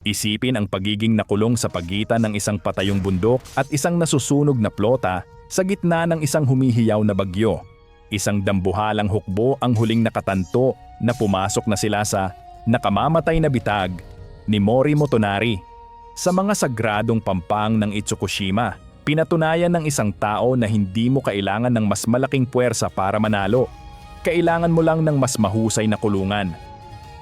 Isipin ang pagiging nakulong sa pagitan ng isang patayong bundok at isang nasusunog na plota sa gitna ng isang humihiyaw na bagyo. Isang dambuhalang hukbo ang huling nakatanto na pumasok na sila sa nakamamatay na bitag ni Mori Motonari. Sa mga sagradong pampang ng Itsukushima, pinatunayan ng isang tao na hindi mo kailangan ng mas malaking puwersa para manalo. Kailangan mo lang ng mas mahusay na kulungan.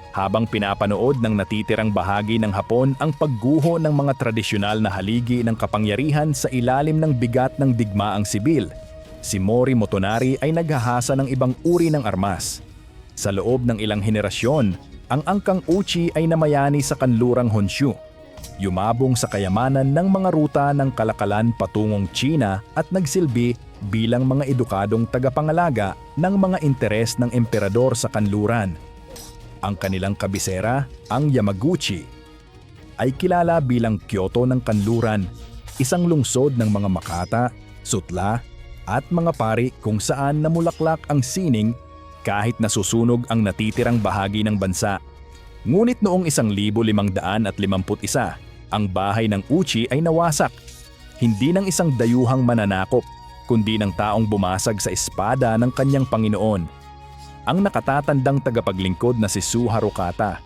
Habang pinapanood ng natitirang bahagi ng Hapon ang pagguho ng mga tradisyonal na haligi ng kapangyarihan sa ilalim ng bigat ng digmaang sibil, si Mori Motonari ay naghahasa ng ibang uri ng armas. Sa loob ng ilang henerasyon, ang angkang uchi ay namayani sa kanlurang Honshu. Yumabong sa kayamanan ng mga ruta ng kalakalan patungong China at nagsilbi bilang mga edukadong tagapangalaga ng mga interes ng emperador sa kanluran. Ang kanilang kabisera, ang Yamaguchi, ay kilala bilang Kyoto ng kanluran, isang lungsod ng mga makata, sutla, at mga pari kung saan namulaklak ang sining kahit nasusunog ang natitirang bahagi ng bansa. Ngunit noong 1551, ang bahay ng Uchi ay nawasak, hindi ng isang dayuhang mananakop, kundi ng taong bumasag sa espada ng kanyang Panginoon, ang nakatatandang tagapaglingkod na si Su Harukata.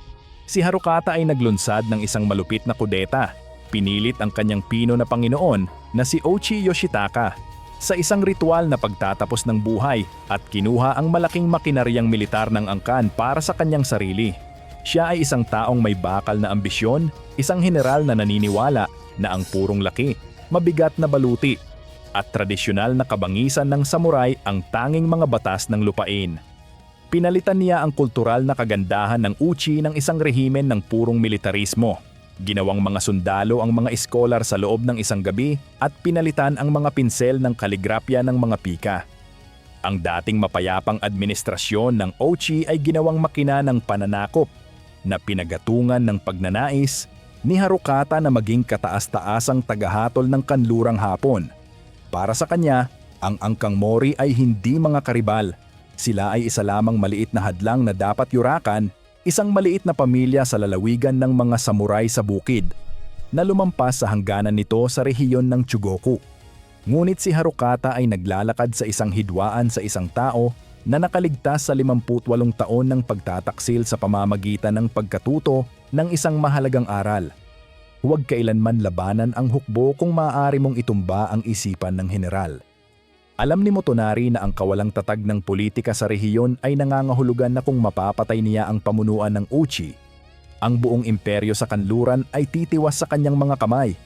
Si Harukata ay naglunsad ng isang malupit na kudeta. Pinilit ang kanyang pino na Panginoon na si Ochi Yoshitaka sa isang ritual na pagtatapos ng buhay at kinuha ang malaking makinaryang militar ng angkan para sa kanyang sarili. Siya ay isang taong may bakal na ambisyon, isang heneral na naniniwala na ang purong laki, mabigat na baluti, at tradisyonal na kabangisan ng samurai ang tanging mga batas ng lupain. Pinalitan niya ang kultural na kagandahan ng Uchi ng isang rehimen ng purong militarismo. Ginawang mga sundalo ang mga eskolar sa loob ng isang gabi at pinalitan ang mga pinsel ng kaligrapya ng mga pika. Ang dating mapayapang administrasyon ng Uchi ay ginawang makina ng pananakop na pinagatungan ng pagnanais ni Harukata na maging kataas-taasang tagahatol ng kanlurang Hapon. Para sa kanya, ang angkang Mori ay hindi mga karibal. Sila ay isa lamang maliit na hadlang na dapat yurakan, isang maliit na pamilya sa lalawigan ng mga samurai sa bukid, na lumampas sa hangganan nito sa rehiyon ng Chugoku. Ngunit si Harukata ay naglalakad sa isang hidwaan sa isang tao na nakaligtas sa 58 taon ng pagtataksil sa pamamagitan ng pagkatuto ng isang mahalagang aral. Huwag kailanman labanan ang hukbo kung maaari mong itumba ang isipan ng heneral. Alam ni Motonari na ang kawalang tatag ng politika sa rehiyon ay nangangahulugan na kung mapapatay niya ang pamunuan ng Uchi, ang buong imperyo sa kanluran ay titiwas sa kanyang mga kamay,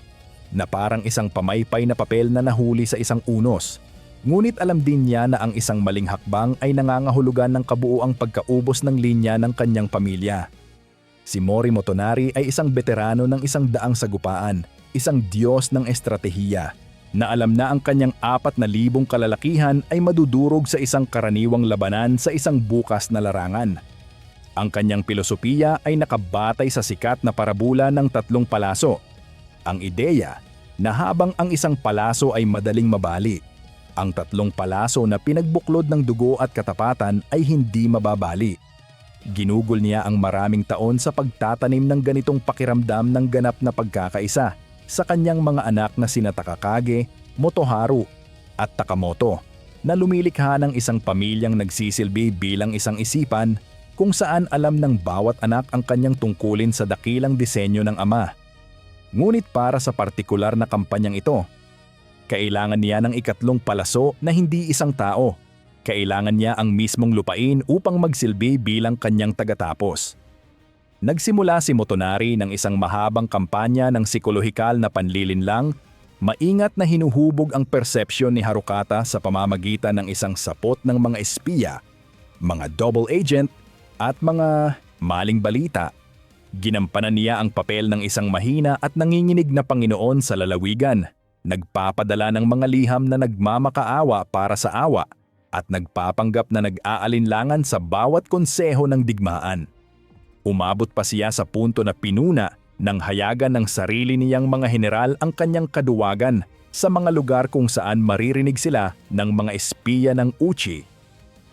na parang isang pamaypay na papel na nahuli sa isang unos. Ngunit alam din niya na ang isang maling hakbang ay nangangahulugan ng kabuuang pagkaubos ng linya ng kanyang pamilya. Si Mori Motonari ay isang veterano ng isang daang sagupaan, isang diyos ng estratehiya, na alam na ang kanyang 4,000 kalalakihan ay madudurog sa isang karaniwang labanan sa isang bukas na larangan. Ang kanyang pilosopiya ay nakabatay sa sikat na parabula ng 3 palaso. Ang ideya na habang ang isang palaso ay madaling mabali, ang 3 palaso na pinagbuklod ng dugo at katapatan ay hindi mababali. Ginugol niya ang maraming taon sa pagtatanim ng ganitong pakiramdam ng ganap na pagkakaisa sa kanyang mga anak na sina Takakage, Motoharu at Takamoto, na lumilikha ng isang pamilyang nagsisilbi bilang isang isipan kung saan alam ng bawat anak ang kanyang tungkulin sa dakilang disenyo ng ama. Ngunit para sa partikular na kampanyang ito, kailangan niya ng 3 palaso na hindi isang tao. Kailangan niya ang mismong lupain upang magsilbi bilang kanyang tagatapos. Nagsimula si Motonari ng isang mahabang kampanya ng psikolohikal na panlilinlang, maingat na hinuhubog ang persepsyon ni Harukata sa pamamagitan ng isang sapot ng mga espiya, mga double agent, at mga maling balita. Ginampanan niya ang papel ng isang mahina at nanginginig na Panginoon sa lalawigan, nagpapadala ng mga liham na nagmamakaawa para sa awa, at nagpapanggap na nag-aalinlangan sa bawat konseho ng digmaan. Umabot pa siya sa punto na pinuna ng hayagan ng sarili niyang mga heneral ang kanyang kaduwagan sa mga lugar kung saan maririnig sila ng mga espiya ng Uchi,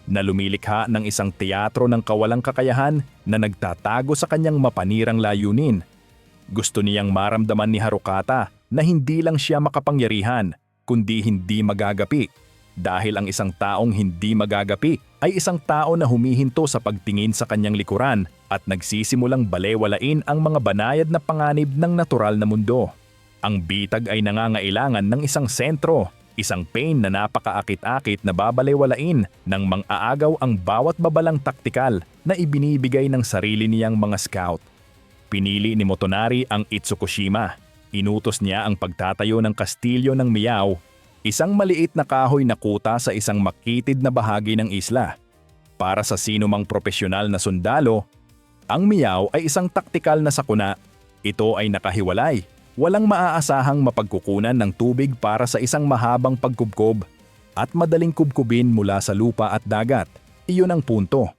na lumilikha ng isang teatro ng kawalang kakayahan na nagtatago sa kanyang mapanirang layunin. Gusto niyang maramdaman ni Harukata na hindi lang siya makapangyarihan, kundi hindi magagapi. Dahil ang isang taong hindi magagapi ay isang tao na humihinto sa pagtingin sa kanyang likuran at nagsisimulang balewalain ang mga banayad na panganib ng natural na mundo. Ang bitag ay nangangailangan ng isang sentro, isang pain na napakaakit-akit na babalewalain nang mang-aagaw ang bawat babalang taktikal na ibinibigay ng sarili niyang mga scout. Pinili ni Motonari ang Itsukushima. Inutos niya ang pagtatayo ng kastilyo ng Miao, isang maliit na kahoy na kuta sa isang makitid na bahagi ng isla. Para sa sinumang propesyonal na sundalo, ang Miao ay isang taktikal na sakuna. Ito ay nakahiwalay. Walang maaasahang mapagkukunan ng tubig para sa isang mahabang pagkubkob at madaling kubkubin mula sa lupa at dagat. Iyon ang punto.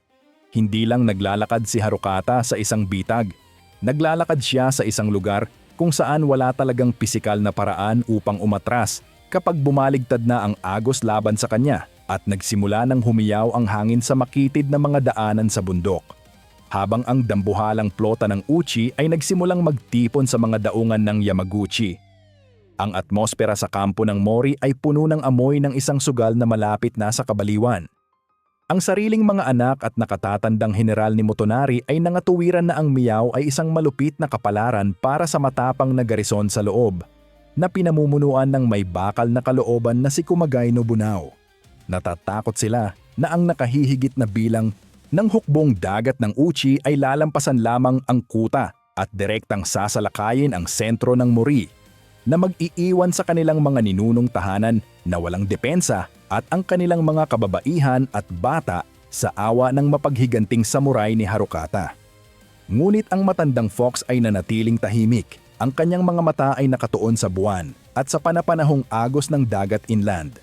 Hindi lang naglalakad si Harukata sa isang bitag. Naglalakad siya sa isang lugar kung saan wala talagang pisikal na paraan upang umatras kapag bumaligtad na ang agos laban sa kanya at nagsimula ng humiyaw ang hangin sa makitid na mga daanan sa bundok. Habang ang dambuhalang plota ng Uchi ay nagsimulang magtipon sa mga daungan ng Yamaguchi. Ang atmosfera sa kampo ng Mori ay puno ng amoy ng isang sugal na malapit na sa kabaliwan. Ang sariling mga anak at nakatatandang general ni Motonari ay nangatuwiran na ang Miao ay isang malupit na kapalaran para sa matapang na garison sa loob, na pinamumunuan ng may bakal na kalooban na si Kumagai Nobunao. Natatakot sila na ang nakahihigit na bilang ng hukbong dagat ng Uchi ay lalampasan lamang ang kuta at direktang sasalakayin ang sentro ng Mori, na mag-iiwan sa kanilang mga ninunong tahanan na walang depensa at ang kanilang mga kababaihan at bata sa awa ng mapaghiganting samurai ni Harukata. Ngunit ang matandang fox ay nanatiling tahimik. Ang kanyang mga mata ay nakatuon sa buwan at sa panapanahong agos ng dagat inland.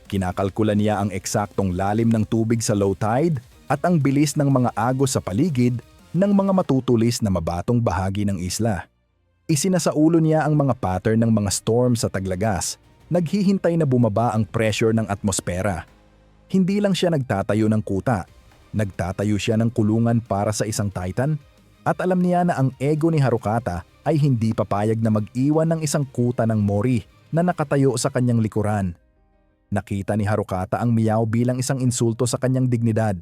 Kinakalkula niya ang eksaktong lalim ng tubig sa low tide at ang bilis ng mga agos sa paligid ng mga matutulis na mabatong bahagi ng isla. Isinasaulo niya ang mga pattern ng mga storm sa taglagas. Naghihintay na bumaba ang pressure ng atmosfera. Hindi lang siya nagtatayo ng kuta. Nagtatayo siya ng kulungan para sa isang titan at alam niya na ang ego ni Harukata ay hindi papayag na mag-iwan ng isang kuta ng Mori na nakatayo sa kanyang likuran. Nakita ni Harukata ang Miao bilang isang insulto sa kanyang dignidad.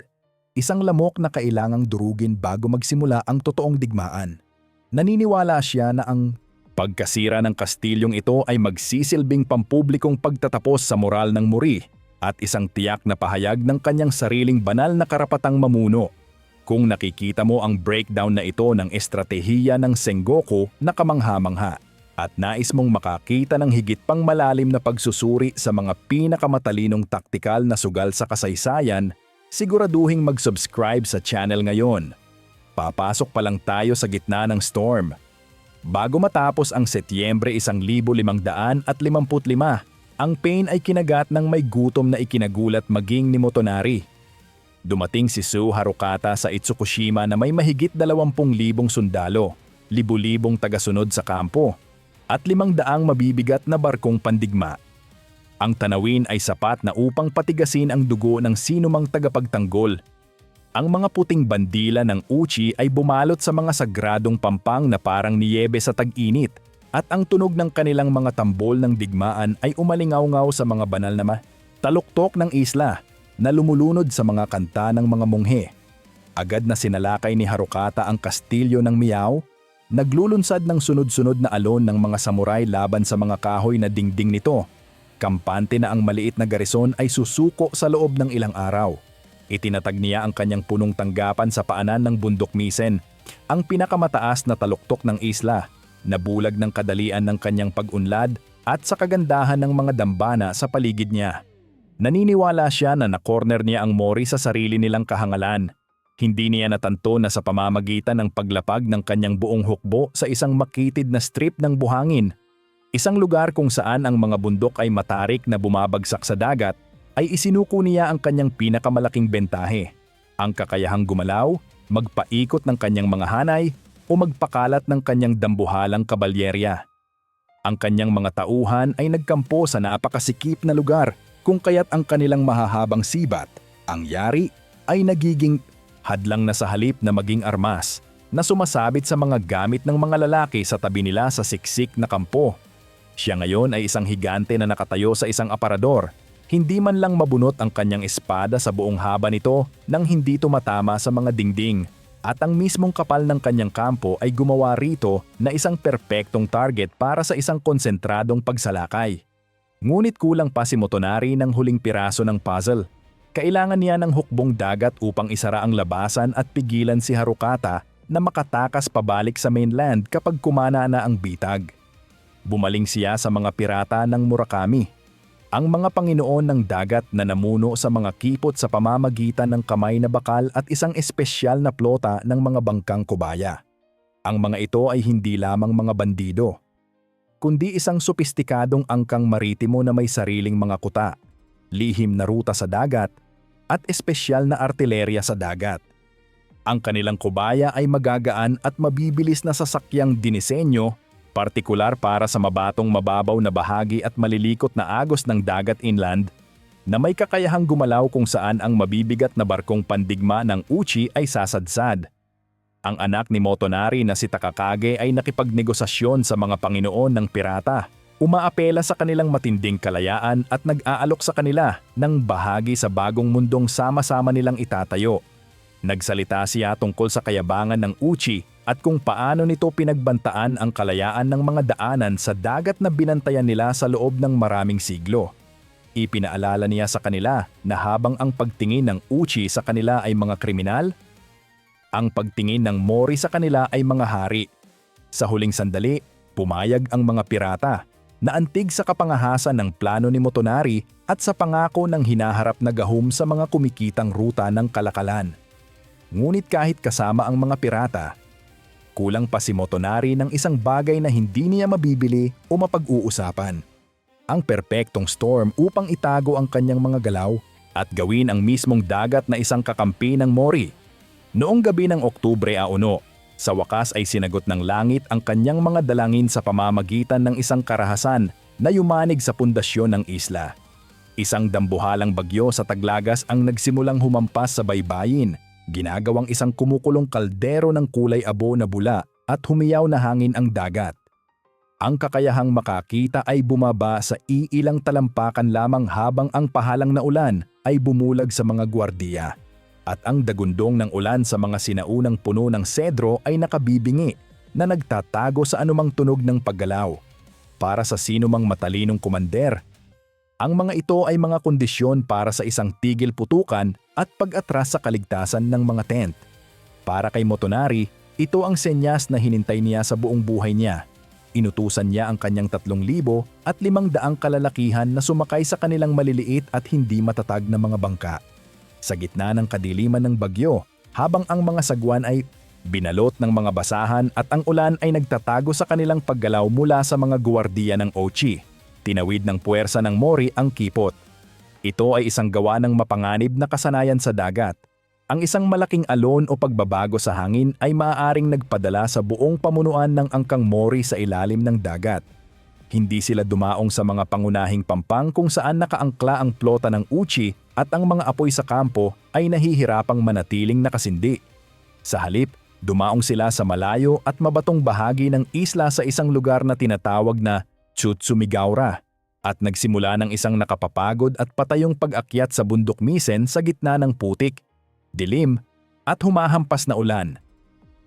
Isang lamok na kailangang durugin bago magsimula ang totoong digmaan. Naniniwala siya na ang pagkasira ng kastilyong ito ay magsisilbing pampublikong pagtatapos sa moral ng Mori at isang tiyak na pahayag ng kanyang sariling banal na karapatang mamuno. Kung nakikita mo ang breakdown na ito ng estratehiya ng Sengoku na kamangha-mangha at nais mong makakita ng higit pang malalim na pagsusuri sa mga pinakamatalinong taktikal na sugal sa kasaysayan, siguraduhing mag-subscribe sa channel ngayon. Papasok pa lang tayo sa gitna ng storm. Bago matapos ang Setyembre 1555, ang pain ay kinagat ng may gutom na ikinagulat maging ni Motonari. Dumating si Su Harukata sa Itsukushima na may mahigit 20,000 sundalo, libu-libong tagasunod sa kampo, at 500 mabibigat na barkong pandigma. Ang tanawin ay sapat na upang patigasin ang dugo ng sinumang tagapagtanggol. Ang mga puting bandila ng Uchi ay bumalot sa mga sagradong pampang na parang niyebe sa tag-init, at ang tunog ng kanilang mga tambol ng digmaan ay umalingaw-ngaw sa mga banal na taluktok ng isla na lumulunod sa mga kanta ng mga monghe. Agad na sinalakay ni Harukata ang kastilyo ng Miao, naglulunsad ng sunod-sunod na alon ng mga samurai laban sa mga kahoy na dingding nito. Kampante na ang maliit na garison ay susuko sa loob ng ilang araw. Itinatag niya ang kanyang punong tanggapan sa paanan ng Bundok Misen, ang pinakamataas na taluktok ng isla, na bulag ng kadalian ng kanyang pag-unlad at sa kagandahan ng mga dambana sa paligid niya. Naniniwala siya na na-corner niya ang Mori sa sarili nilang kahangalan. Hindi niya natanto na sa pamamagitan ng paglapag ng kanyang buong hukbo sa isang makitid na strip ng buhangin, isang lugar kung saan ang mga bundok ay matarik na bumabagsak sa dagat, ay isinuko niya ang kanyang pinakamalaking bentahe, ang kakayahang gumalaw, magpaikot ng kanyang mga hanay o magpakalat ng kanyang dambuhalang kabalyerya. Ang kanyang mga tauhan ay nagkampo sa napakasikip na lugar kung kaya't ang kanilang mahahabang sibat, ang yari, ay nagiging hadlang na sa halip na maging armas. na sumasabit sa mga gamit ng mga lalaki sa tabi nila sa siksik na kampo. Siya ngayon ay isang higante na nakatayo sa isang aparador. Hindi man lang mabunot ang kanyang espada sa buong haba nito nang hindi tumatama sa mga dingding. At ang mismong kapal ng kanyang kampo ay gumawa rito na isang perpektong target para sa isang konsentradong pagsalakay. Ngunit kulang pa si Motonari ng huling piraso ng puzzle. Kailangan niya ng hukbong dagat upang isara ang labasan at pigilan si Harukata na makatakas pabalik sa mainland kapag kumana na ang bitag. Bumaling siya sa mga pirata ng Murakami, ang mga Panginoon ng dagat na namuno sa mga kipot sa pamamagitan ng kamay na bakal at isang espesyal na plota ng mga bangkang kubaya. Ang mga ito ay hindi lamang mga bandido, kundi isang sopistikadong angkang maritimo na may sariling mga kuta, lihim na ruta sa dagat, at espesyal na artilerya sa dagat. Ang kanilang kubaya ay magagaan at mabibilis na sasakyang dinisenyo, partikular para sa mabatong mababaw na bahagi at malilikot na agos ng dagat inland, na may kakayahang gumalaw kung saan ang mabibigat na barkong pandigma ng Uchi ay sasadsad. Ang anak ni Motonari na si Takakage ay nakipagnegosasyon sa mga Panginoon ng pirata, umaapela sa kanilang matinding kalayaan at nag-aalok sa kanila ng bahagi sa bagong mundong sama-sama nilang itatayo. Nagsalita siya tungkol sa kayabangan ng Uchi at kung paano nito pinagbantaan ang kalayaan ng mga daanan sa dagat na binantayan nila sa loob ng maraming siglo. Ipinaalala niya sa kanila na habang ang pagtingin ng Uchi sa kanila ay mga kriminal, ang pagtingin ng Mori sa kanila ay mga hari. Sa huling sandali, pumayag ang mga pirata na antig sa kapangahasan ng plano ni Motonari at sa pangako ng hinaharap na gahum sa mga kumikitang ruta ng kalakalan. Ngunit kahit kasama ang mga pirata, kulang pa si Motonari ng isang bagay na hindi niya mabibili o mapag-uusapan. Ang perpektong storm upang itago ang kanyang mga galaw at gawin ang mismong dagat na isang kakampi ng Mori. Noong gabi ng Oktubre 1, sa wakas ay sinagot ng langit ang kanyang mga dalangin sa pamamagitan ng isang karahasan na yumanig sa pundasyon ng isla. Isang dambuhalang bagyo sa taglagas ang nagsimulang humampas sa baybayin, ginagawang isang kumukulong kaldero ng kulay abo na bula at humiyaw na hangin ang dagat. Ang kakayahang makakita ay bumaba sa iilang talampakan lamang habang ang pahalang na ulan ay bumulag sa mga gwardiya. At ang dagundong ng ulan sa mga sinaunang puno ng sedro ay nakabibingi na nagtatago sa anumang tunog ng paggalaw. Para sa sinumang matalinong kumander, ang mga ito ay mga kondisyon para sa isang tigil putukan at pag-atras sa kaligtasan ng mga tent. Para kay Motonari, ito ang senyas na hinintay niya sa buong buhay niya. Inutusan niya ang kanyang 3,000 at 500 kalalakihan na sumakay sa kanilang maliliit at hindi matatag na mga bangka. Sa gitna ng kadiliman ng bagyo, habang ang mga sagwan ay binalot ng mga basahan at ang ulan ay nagtatago sa kanilang paggalaw mula sa mga guwardiya ng Ochi, tinawid ng puwersa ng Mori ang kipot. Ito ay isang gawa ng mapanganib na kasanayan sa dagat. Ang isang malaking alon o pagbabago sa hangin ay maaaring nagpadala sa buong pamunuan ng angkang Mori sa ilalim ng dagat. Hindi sila dumaong sa mga pangunahing pampang kung saan nakaangkla ang plota ng Uchi at ang mga apoy sa kampo ay nahihirapang manatiling nakasindi. Sa halip, dumaong sila sa malayo at mabatong bahagi ng isla sa isang lugar na tinatawag na Chutsumigaura at nagsimula ng isang nakapapagod at patayong pag-akyat sa bundok misen sa gitna ng putik, dilim at humahampas na ulan.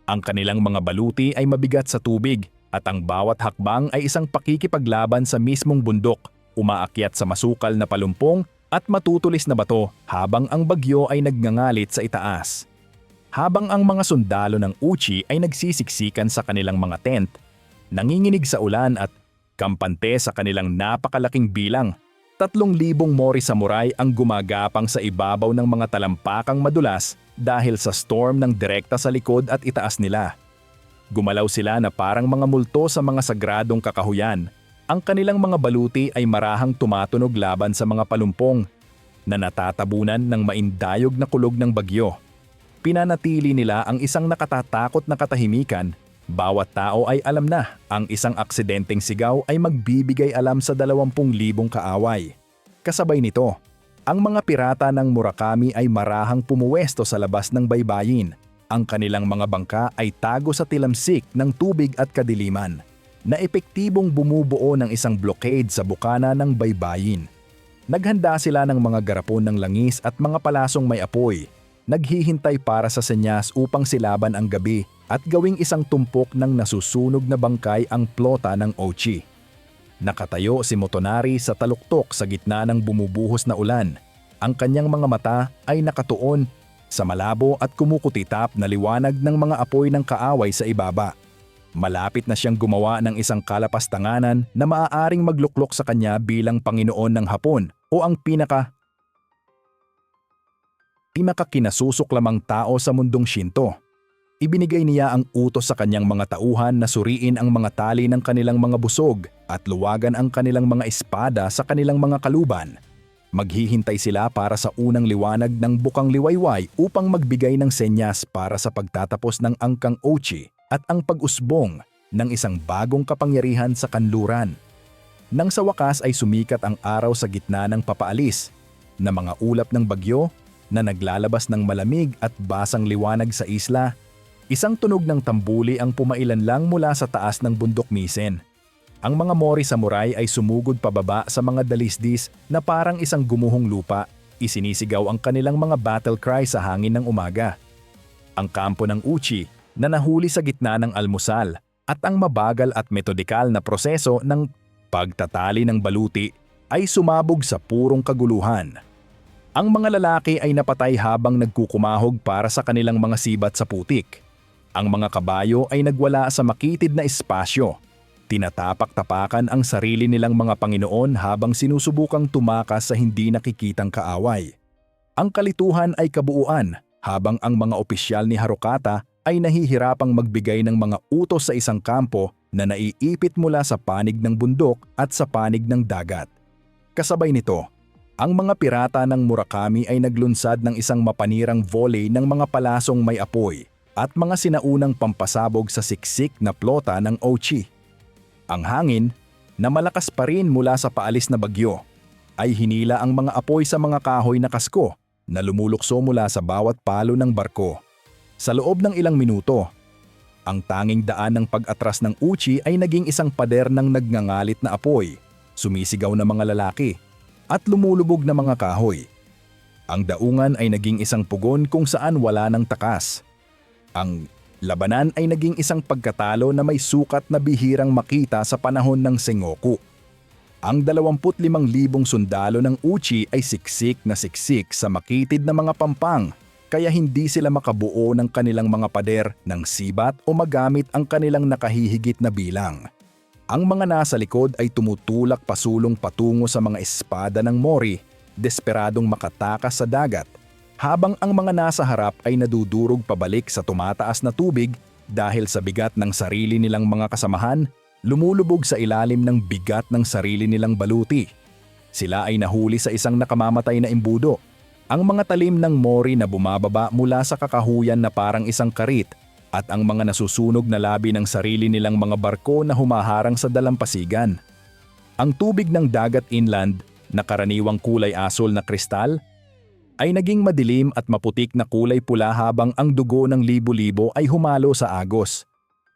Ang kanilang mga baluti ay mabigat sa tubig at ang bawat hakbang ay isang pakikipaglaban sa mismong bundok, umaakyat sa masukal na palumpong at matutulis na bato habang ang bagyo ay nagngangalit sa itaas. Habang ang mga sundalo ng Uchi ay nagsisiksikan sa kanilang mga tent, nanginginig sa ulan at kampante sa kanilang napakalaking bilang, 3,000 Mori samurai ang gumagapang sa ibabaw ng mga talampakang madulas dahil sa storm ng direkta sa likod at itaas nila. Gumalaw sila na parang mga multo sa mga sagradong kakahuyan. Ang kanilang mga baluti ay marahang tumatunog laban sa mga palumpong na natatabunan ng maindayog na kulog ng bagyo. Pinanatili nila ang isang nakatatakot na katahimikan. Bawat tao ay alam na ang isang aksidenteng sigaw ay magbibigay alam sa 20,000 kaaway. Kasabay nito, ang mga pirata ng Murakami ay marahang pumuwesto sa labas ng baybayin. Ang kanilang mga bangka ay tago sa tilamsik ng tubig at kadiliman, na epektibong bumubuo ng isang blockade sa bukana ng baybayin. Naghanda sila ng mga garapon ng langis at mga palasong may apoy, naghihintay para sa senyas upang silaban ang gabi at gawing isang tumpok ng nasusunog na bangkay ang plota ng Ochi. Nakatayo si Motonari sa taluktok sa gitna ng bumubuhos na ulan. Ang kanyang mga mata ay nakatuon sa malabo at kumukutitap na liwanag ng mga apoy ng kaaway sa ibaba. Malapit na siyang gumawa ng isang kalapastanganan na maaaring magluklok sa kanya bilang Panginoon ng Hapon o ang pinakakinasusuloklamang tao sa mundong Shinto. Ibinigay niya ang utos sa kanyang mga tauhan na suriin ang mga tali ng kanilang mga busog at luwagan ang kanilang mga espada sa kanilang mga kaluban. Maghihintay sila para sa unang liwanag ng bukang liwayway upang magbigay ng senyas para sa pagtatapos ng angkang Ochi at ang pag-usbong ng isang bagong kapangyarihan sa kanluran. Nang sa wakas ay sumikat ang araw sa gitna ng papaalis na mga ulap ng bagyo na naglalabas ng malamig at basang liwanag sa isla, isang tunog ng tambuli ang pumailan lang mula sa taas ng bundok Misen. Ang mga Mori samurai ay sumugod pababa sa mga dalisdis na parang isang gumuhong lupa, isinisigaw ang kanilang mga battle cry sa hangin ng umaga. Ang kampo ng Uchi na nahuli sa gitna ng almusal at ang mabagal at metodikal na proseso ng pagtatali ng baluti ay sumabog sa purong kaguluhan. Ang mga lalaki ay napatay habang nagkukumahog para sa kanilang mga sibat sa putik. Ang mga kabayo ay nagwala sa makitid na espasyo. Tinatapak-tapakan ang sarili nilang mga Panginoon habang sinusubukang tumakas sa hindi nakikitang kaaway. Ang kalituhan ay kabuuan habang ang mga opisyal ni Harukata ay nahihirapang magbigay ng mga utos sa isang kampo na naiipit mula sa panig ng bundok at sa panig ng dagat. Kasabay nito, ang mga pirata ng Murakami ay naglunsad ng isang mapanirang volley ng mga palasong may apoy at mga sinaunang pampasabog sa siksik na plota ng Ochi. Ang hangin, na malakas pa rin mula sa paalis na bagyo, ay hinila ang mga apoy sa mga kahoy na kasko na lumulukso mula sa bawat palo ng barko. Sa loob ng ilang minuto, ang tanging daan ng pag-atras ng Uchi ay naging isang pader ng nagngangalit na apoy, sumisigaw na mga lalaki, at lumulubog na mga kahoy. Ang daungan ay naging isang pugon kung saan wala ng takas. Ang labanan ay naging isang pagkatalo na may sukat na bihirang makita sa panahon ng Sengoku. Ang 25,000 sundalo ng Uchi ay siksik na siksik sa makitid na mga pampang, kaya hindi sila makabuo ng kanilang mga pader ng sibat o magamit ang kanilang nakahihigit na bilang. Ang mga nasa likod ay tumutulak pasulong patungo sa mga espada ng Mori, desperadong makatakas sa dagat, habang ang mga nasa harap ay nadudurog pabalik sa tumataas na tubig dahil sa bigat ng sarili nilang mga kasamahan, lumulubog sa ilalim ng bigat ng sarili nilang baluti. Sila ay nahuli sa isang nakamamatay na imbudo. Ang mga talim ng Mori na bumababa mula sa kakahuyan na parang isang karit at ang mga nasusunog na labi ng sarili nilang mga barko na humaharang sa dalampasigan. Ang tubig ng dagat inland na karaniwang kulay asol na kristal ay naging madilim at maputik na kulay pula habang ang dugo ng libo-libo ay humalo sa agos.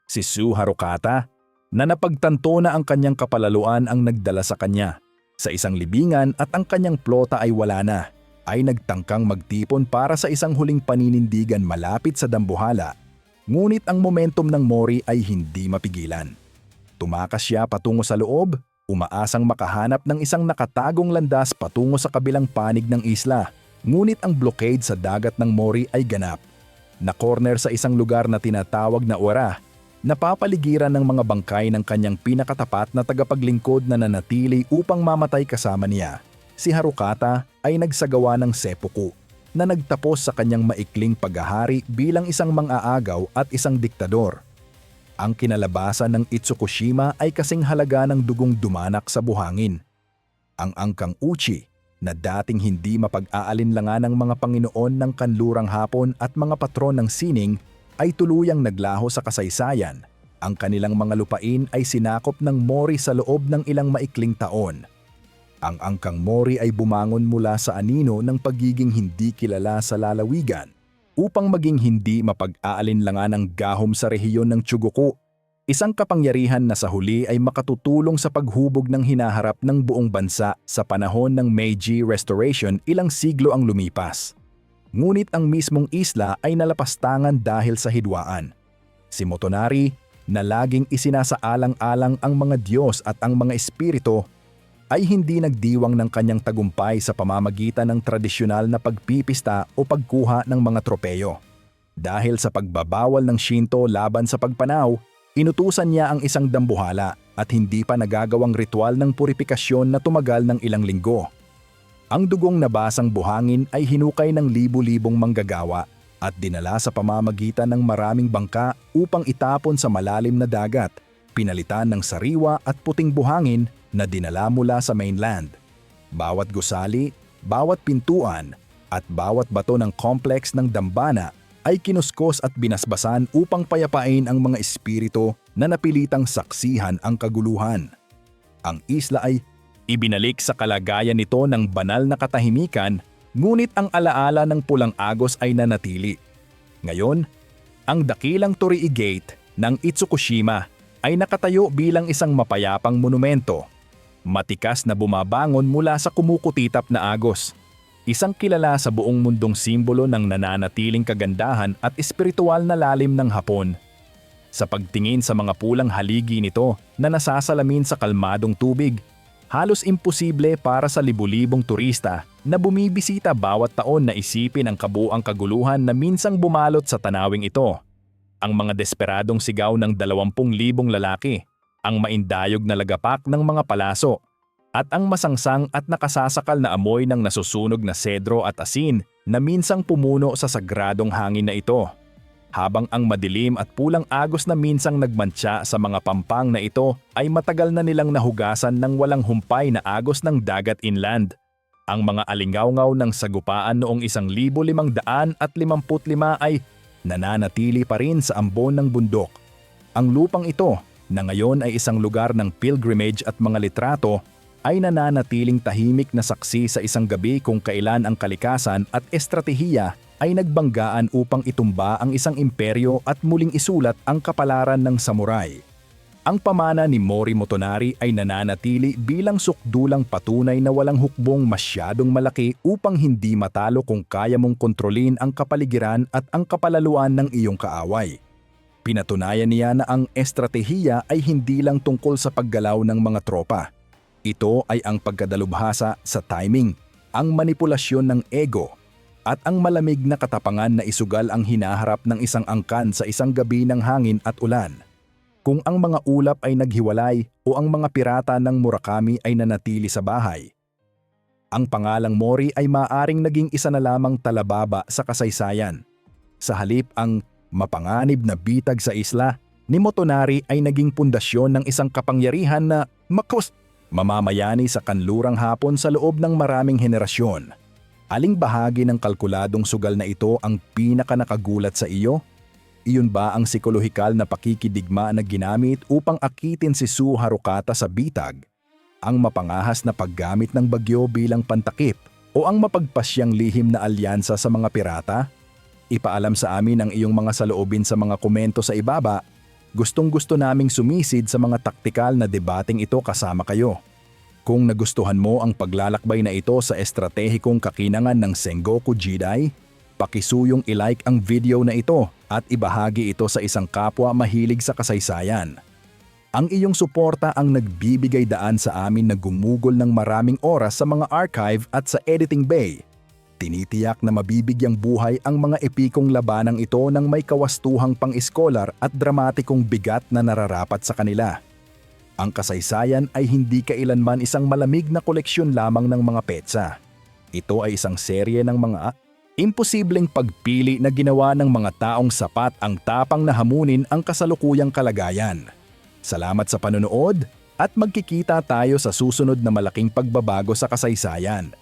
Si Su Harukata, na napagtanto na ang kanyang kapalaluan ang nagdala sa kanya sa isang libingan at ang kanyang plota ay wala na, ay nagtangkang magtipon para sa isang huling paninindigan malapit sa dambuhala. Ngunit ang momentum ng Mori ay hindi mapigilan. Tumakas siya patungo sa loob, umaasang makahanap ng isang nakatagong landas patungo sa kabilang panig ng isla. Ngunit ang blockade sa dagat ng Mori ay ganap. Na-corner sa isang lugar na tinatawag na Ora, napapaligiran ng mga bangkay ng kanyang pinakatapat na tagapaglingkod na nanatili upang mamatay kasama niya. Si Harukata ay nagsagawa ng seppuku na nagtapos sa kanyang maikling paghahari bilang isang mang-aagaw at isang diktador. Ang kinalabasan ng Itsukushima ay kasing halaga ng dugong dumanak sa buhangin. Ang angkang Uchi, na dating hindi mapag-aalinlangan ng mga Panginoon ng kanlurang hapon at mga patron ng sining, ay tuluyang naglaho sa kasaysayan. Ang kanilang mga lupain ay sinakop ng Mori sa loob ng ilang maikling taon. Ang angkang Mori ay bumangon mula sa anino ng pagiging hindi kilala sa lalawigan upang maging hindi mapag-aalinlangan ang gahom sa rehiyon ng Chugoku, isang kapangyarihan na sa huli ay makatutulong sa paghubog ng hinaharap ng buong bansa sa panahon ng Meiji Restoration ilang siglo ang lumipas. Ngunit ang mismong isla ay nalapastangan dahil sa hidwaan. Si Motonari, na laging isinasaalang-alang ang mga Diyos at ang mga espiritu, ay hindi nagdiwang ng kanyang tagumpay sa pamamagitan ng tradisyonal na pagpipista o pagkuha ng mga tropeyo. Dahil sa pagbabawal ng Shinto laban sa pagpanaw, inutusan niya ang isang dambuhala at hindi pa nagagawang ritual ng purifikasyon na tumagal ng ilang linggo. Ang dugong nabasang buhangin ay hinukay ng libu-libong manggagawa at dinala sa pamamagitan ng maraming bangka upang itapon sa malalim na dagat, pinalitan ng sariwa at puting buhangin na dinala mula sa mainland. Bawat gusali, bawat pintuan, at bawat bato ng complex ng dambana ay kinuskos at binasbasan upang payapain ang mga espiritu na napilitang saksihan ang kaguluhan. Ang isla ay ibinalik sa kalagayan nito ng banal na katahimikan, ngunit ang alaala ng Pulang Agos ay nanatili. Ngayon, ang dakilang Torii Gate ng Itsukushima ay nakatayo bilang isang mapayapang monumento. Matikas na bumabangon mula sa kumukutitap na agos. Isang kilala sa buong mundong simbolo ng nananatiling kagandahan at espiritual na lalim ng Hapon. Sa pagtingin sa mga pulang haligi nito na nasasalamin sa kalmadong tubig, halos imposible para sa libu-libong turista na bumibisita bawat taon na isipin ang kabuang kaguluhan na minsang bumalot sa tanawing ito. Ang mga desperadong sigaw ng 20,000 lalaki, ang maindayog na lagapak ng mga palaso, at ang masangsang at nakasasakal na amoy ng nasusunog na sedro at asin na minsang pumuno sa sagradong hangin na ito. Habang ang madilim at pulang agos na minsang nagmantsa sa mga pampang na ito ay matagal na nilang nahugasan ng walang humpay na agos ng dagat inland. Ang mga alingawngaw ng sagupaan noong 1555 ay nananatili pa rin sa ambon ng bundok. Ang lupang ito, na ngayon ay isang lugar ng pilgrimage at mga litrato, ay nananatiling tahimik na saksi sa isang gabi kung kailan ang kalikasan at estratehiya ay nagbanggaan upang itumba ang isang imperyo at muling isulat ang kapalaran ng samurai. Ang pamana ni Mori Motonari ay nananatili bilang sukdulang patunay na walang hukbong masyadong malaki upang hindi matalo kung kaya mong kontrolin ang kapaligiran at ang kapalaluan ng iyong kaaway. Pinatunayan niya na ang estratehiya ay hindi lang tungkol sa paggalaw ng mga tropa. Ito ay ang pagkadalubhasa sa timing, ang manipulasyon ng ego, at ang malamig na katapangan na isugal ang hinaharap ng isang angkan sa isang gabi ng hangin at ulan. Kung ang mga ulap ay naghiwalay o ang mga pirata ng Murakami ay nanatili sa bahay, ang pangalang Mori ay maaring naging isa na lamang talababa sa kasaysayan. Sa halip, ang mapanganib na bitag sa isla ni Motonari ay naging pundasyon ng isang kapangyarihan na mamamayani sa kanlurang Hapon sa loob ng maraming henerasyon. Aling bahagi ng kalkuladong sugal na ito ang pinakanakagulat sa iyo? Iyon ba ang psikolohikal na pakikidigma na ginamit upang akitin si Su Harukata sa bitag? Ang mapangahas na paggamit ng bagyo bilang pantakip o ang mapagpasyang lihim na alyansa sa mga pirata? Ipaalam sa amin ang iyong mga saloobin sa mga komento sa ibaba. Gustong-gusto naming sumisid sa mga taktikal na debating ito kasama kayo. Kung nagustuhan mo ang paglalakbay na ito sa estratehikong kakinangan ng Sengoku Jidai, pakisuyong ilike ang video na ito at ibahagi ito sa isang kapwa mahilig sa kasaysayan. Ang iyong suporta ang nagbibigay daan sa amin na gumugol ng maraming oras sa mga archive at sa editing bay. Tinitiyak na mabibigyang buhay ang mga epikong labanang ito ng may kawastuhang pang-iskolar at dramatikong bigat na nararapat sa kanila. Ang kasaysayan ay hindi kailanman isang malamig na koleksyon lamang ng mga petsa. Ito ay isang serye ng mga imposibleng pagpili na ginawa ng mga taong sapat ang tapang na hamunin ang kasalukuyang kalagayan. Salamat sa panonood at magkikita tayo sa susunod na malaking pagbabago sa kasaysayan.